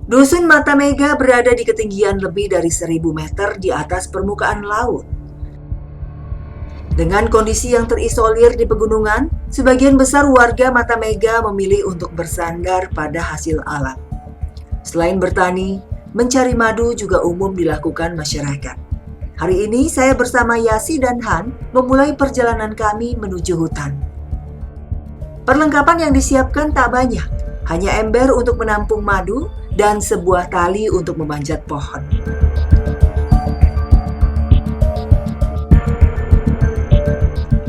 Dusun Mata Mega berada di ketinggian lebih dari 1.000 meter di atas permukaan laut. Dengan kondisi yang terisolir di pegunungan, sebagian besar warga Mata Mega memilih untuk bersandar pada hasil alam. Selain bertani, mencari madu juga umum dilakukan masyarakat. Hari ini saya bersama Yasi dan Han memulai perjalanan kami menuju hutan. Perlengkapan yang disiapkan tak banyak, hanya ember untuk menampung madu dan sebuah tali untuk memanjat pohon.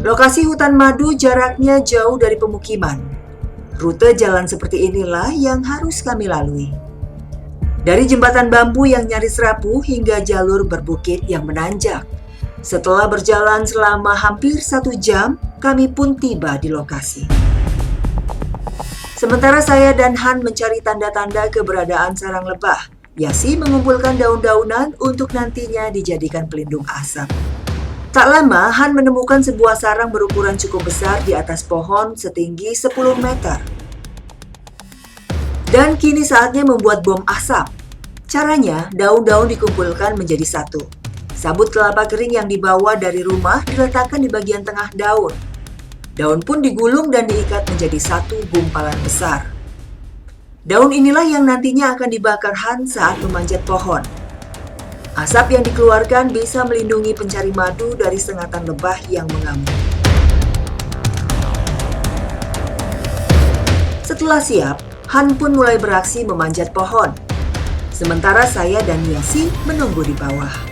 Lokasi hutan madu jaraknya jauh dari pemukiman. Rute jalan seperti inilah yang harus kami lalui. Dari jembatan bambu yang nyaris rapuh hingga jalur berbukit yang menanjak. Setelah berjalan selama hampir 1 jam, kami pun tiba di lokasi. Sementara saya dan Han mencari tanda-tanda keberadaan sarang lebah, Yasi mengumpulkan daun-daunan untuk nantinya dijadikan pelindung asap. Tak lama, Han menemukan sebuah sarang berukuran cukup besar di atas pohon setinggi 10 meter. Dan kini saatnya membuat bom asap. Caranya, daun-daun dikumpulkan menjadi satu. Sabut kelapa kering yang dibawa dari rumah diletakkan di bagian tengah daun. Daun pun digulung dan diikat menjadi satu gumpalan besar. Daun inilah yang nantinya akan dibakar Han saat memanjat pohon. Asap yang dikeluarkan bisa melindungi pencari madu dari sengatan lebah yang mengamuk. Setelah siap, Han pun mulai beraksi memanjat pohon. Sementara saya dan Yasi menunggu di bawah.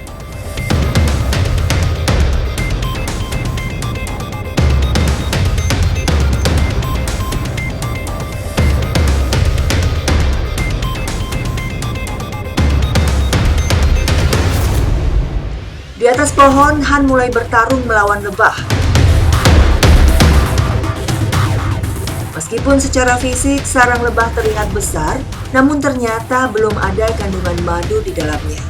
Di atas pohon, Han mulai bertarung melawan lebah. Meskipun secara fisik sarang lebah terlihat besar, namun ternyata belum ada kandungan madu di dalamnya.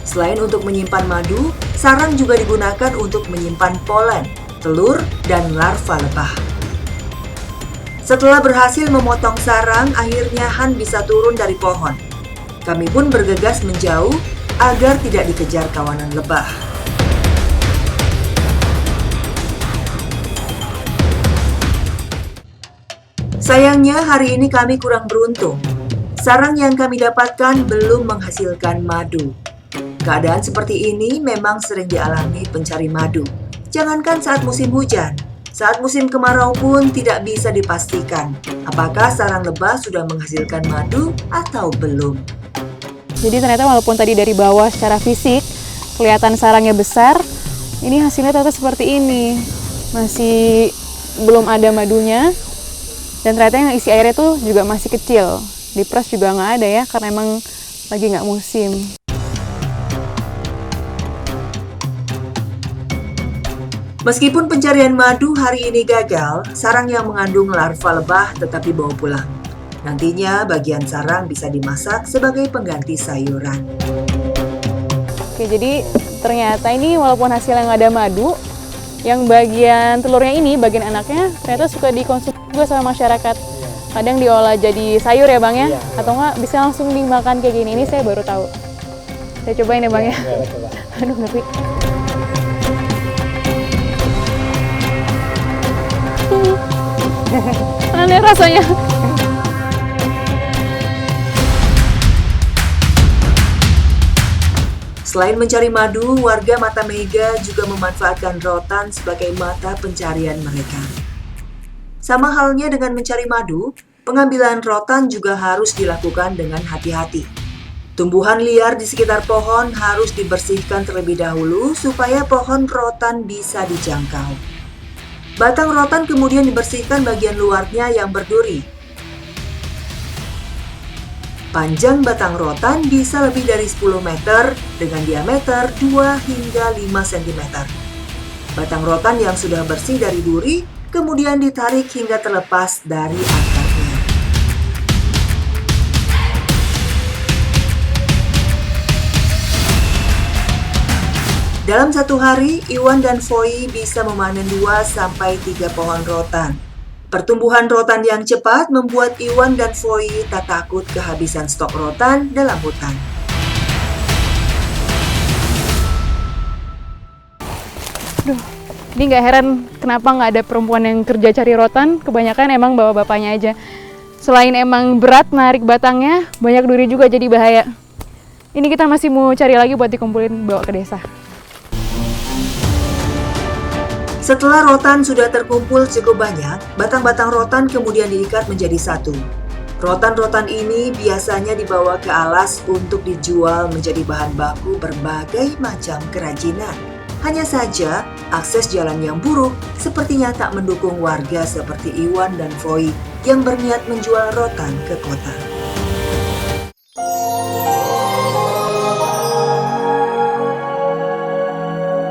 Selain untuk menyimpan madu, sarang juga digunakan untuk menyimpan polen, telur, dan larva lebah. Setelah berhasil memotong sarang, akhirnya Han bisa turun dari pohon. Kami pun bergegas menjauh agar tidak dikejar kawanan lebah. Sayangnya hari ini kami kurang beruntung. Sarang yang kami dapatkan belum menghasilkan madu. Keadaan seperti ini memang sering dialami pencari madu. Jangankan saat musim hujan, saat musim kemarau pun tidak bisa dipastikan apakah sarang lebah sudah menghasilkan madu atau belum. Jadi ternyata walaupun tadi dari bawah secara fisik kelihatan sarangnya besar, ini hasilnya ternyata seperti ini. Masih belum ada madunya, dan ternyata yang isi airnya tuh juga masih kecil. Dipres juga nggak ada ya, karena emang lagi nggak musim. Meskipun pencarian madu hari ini gagal, sarang yang mengandung larva lebah tetap dibawa pulang. Nantinya bagian sarang bisa dimasak sebagai pengganti sayuran. Oke, jadi ternyata ini walaupun hasilnya nggak ada madu, yang bagian telurnya ini, bagian anaknya, ternyata suka dikonsumsi juga sama masyarakat. Kadang diolah jadi sayur ya Bang ya? Atau nggak bisa langsung dimakan kayak gini. Ini saya baru tahu. Saya cobain ya Bang ya? Aduh, ngeri. Aneh rasanya. Selain mencari madu, warga Mata Mega juga memanfaatkan rotan sebagai mata pencarian mereka. Sama halnya dengan mencari madu, pengambilan rotan juga harus dilakukan dengan hati-hati. Tumbuhan liar di sekitar pohon harus dibersihkan terlebih dahulu supaya pohon rotan bisa dijangkau. Batang rotan kemudian dibersihkan bagian luarnya yang berduri. Panjang batang rotan bisa lebih dari 10 meter dengan diameter 2 hingga 5 cm. Batang rotan yang sudah bersih dari duri kemudian ditarik hingga terlepas dari akarnya. Dalam satu hari, Iwan dan Foi bisa memanen 2-3 pohon rotan. Pertumbuhan rotan yang cepat membuat Iwan dan Foi tak takut kehabisan stok rotan dalam hutan. Ini nggak heran kenapa nggak ada perempuan yang kerja cari rotan, kebanyakan emang bawa bapaknya aja. Selain emang berat narik batangnya, banyak duri juga jadi bahaya. Ini kita masih mau cari lagi buat dikumpulin bawa ke desa. Setelah rotan sudah terkumpul cukup banyak, batang-batang rotan kemudian diikat menjadi satu. Rotan-rotan ini biasanya dibawa ke alas untuk dijual menjadi bahan baku berbagai macam kerajinan. Hanya saja, akses jalan yang buruk sepertinya tak mendukung warga seperti Iwan dan Foi yang berniat menjual rotan ke kota.